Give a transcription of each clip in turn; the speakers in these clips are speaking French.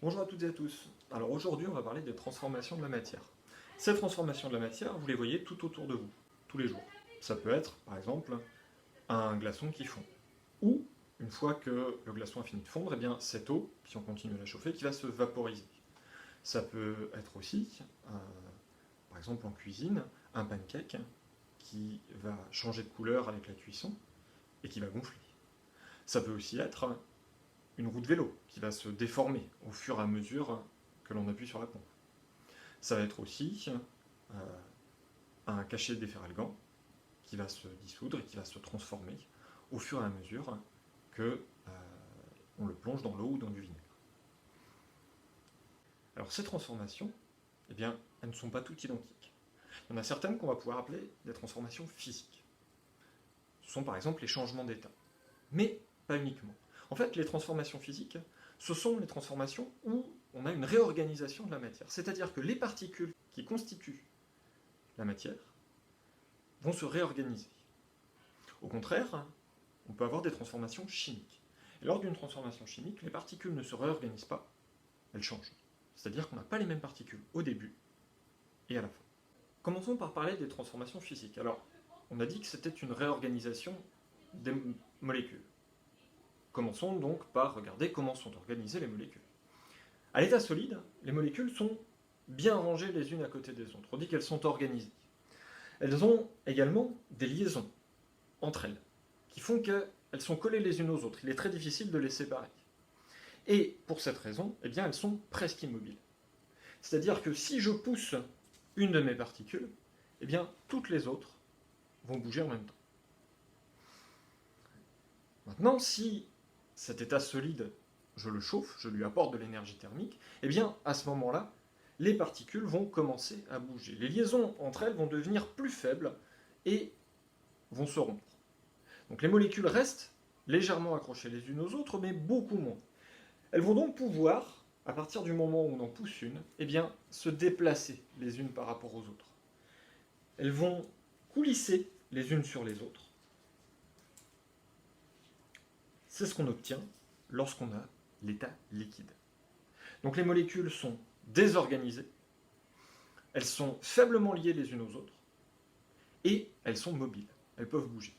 Bonjour à toutes et à tous. Alors aujourd'hui, on va parler des transformations de la matière. Ces transformations de la matière, vous les voyez tout autour de vous, tous les jours. Ça peut être, par exemple, un glaçon qui fond. Ou, une fois que le glaçon a fini de fondre, eh bien, cette eau, si on continue à la chauffer, qui va se vaporiser. Ça peut être aussi, par exemple en cuisine, un pancake qui va changer de couleur avec la cuisson et qui va gonfler. Ça peut aussi être une roue de vélo qui va se déformer au fur et à mesure que l'on appuie sur la pompe. Ça va être aussi un cachet de déferalgan qui va se dissoudre et qui va se transformer au fur et à mesure que on le plonge dans l'eau ou dans du vinaigre. Alors ces transformations, eh bien, elles ne sont pas toutes identiques. Il y en a certaines qu'on va pouvoir appeler des transformations physiques. Ce sont par exemple les changements d'état. Mais pas uniquement. En fait, les transformations physiques, ce sont les transformations où on a une réorganisation de la matière. C'est-à-dire que les particules qui constituent la matière vont se réorganiser. Au contraire, on peut avoir des transformations chimiques. Et lors d'une transformation chimique, les particules ne se réorganisent pas, elles changent. C'est-à-dire qu'on n'a pas les mêmes particules au début et à la fin. Commençons par parler des transformations physiques. Alors, on a dit que c'était une réorganisation des molécules. Commençons donc par regarder comment sont organisées les molécules. À l'état solide, les molécules sont bien rangées les unes à côté des autres. On dit qu'elles sont organisées. Elles ont également des liaisons entre elles, qui font qu'elles sont collées les unes aux autres. Il est très difficile de les séparer. Et pour cette raison, eh bien, elles sont presque immobiles. C'est-à-dire que si je pousse une de mes particules, eh bien, toutes les autres vont bouger en même temps. Maintenant, si cet état solide, je le chauffe, je lui apporte de l'énergie thermique, eh bien, à ce moment-là, les particules vont commencer à bouger. Les liaisons entre elles vont devenir plus faibles et vont se rompre. Donc les molécules restent légèrement accrochées les unes aux autres, mais beaucoup moins. Elles vont donc pouvoir, à partir du moment où on en pousse une, eh bien, se déplacer les unes par rapport aux autres. Elles vont coulisser les unes sur les autres. C'est ce qu'on obtient lorsqu'on a l'état liquide. Donc les molécules sont désorganisées, elles sont faiblement liées les unes aux autres, et elles sont mobiles, elles peuvent bouger.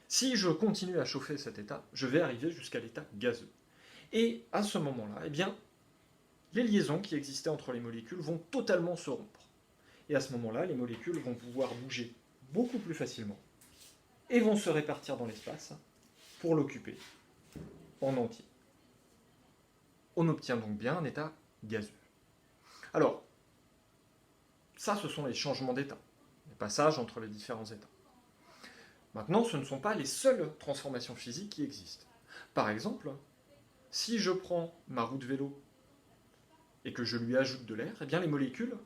Si je continue à chauffer cet état, je vais arriver jusqu'à l'état gazeux. Et à ce moment-là, eh bien, les liaisons qui existaient entre les molécules vont totalement se rompre. Et à ce moment-là, les molécules vont pouvoir bouger beaucoup plus facilement et vont se répartir dans l'espace pour l'occuper en entier. On obtient donc bien un état gazeux. Alors, ça, ce sont les changements d'état, les passages entre les différents états. Maintenant, ce ne sont pas les seules transformations physiques qui existent. Par exemple, si je prends ma roue de vélo et que je lui ajoute de l'air, eh bien les molécules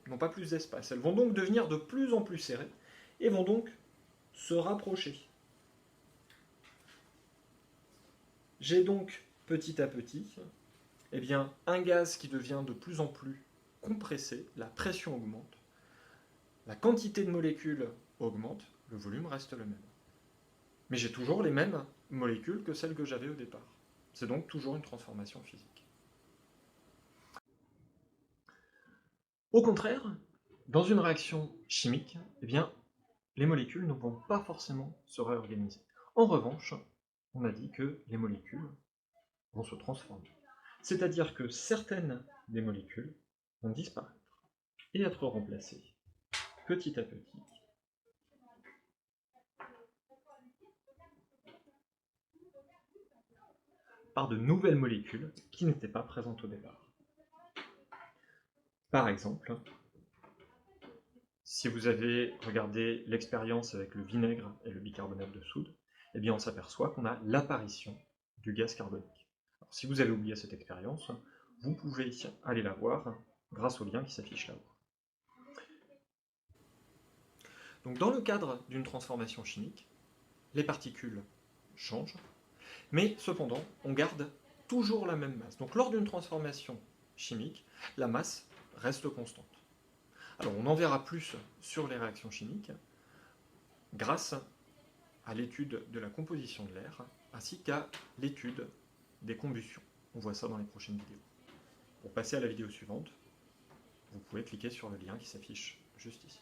n'ont pas plus d'espace. Elles vont donc devenir de plus en plus serrées et vont donc se rapprocher. J'ai donc petit à petit eh bien, un gaz qui devient de plus en plus compressé, la pression augmente, la quantité de molécules augmente, le volume reste le même. Mais j'ai toujours les mêmes molécules que celles que j'avais au départ. C'est donc toujours une transformation physique. Au contraire, dans une réaction chimique, eh bien, les molécules ne vont pas forcément se réorganiser. En revanche, on a dit que les molécules vont se transformer. C'est-à-dire que certaines des molécules vont disparaître et être remplacées petit à petit par de nouvelles molécules qui n'étaient pas présentes au départ. Par exemple, si vous avez regardé l'expérience avec le vinaigre et le bicarbonate de soude, eh bien on s'aperçoit qu'on a l'apparition du gaz carbonique. Alors, si vous avez oublié cette expérience, vous pouvez aller la voir grâce au lien qui s'affiche là-haut. Donc dans le cadre d'une transformation chimique, les particules changent, mais cependant, on garde toujours la même masse. Donc lors d'une transformation chimique, la masse reste constante. Alors on en verra plus sur les réactions chimiques grâce à l'étude de la composition de l'air ainsi qu'à l'étude des combustions. On voit ça dans les prochaines vidéos. Pour passer à la vidéo suivante, vous pouvez cliquer sur le lien qui s'affiche juste ici.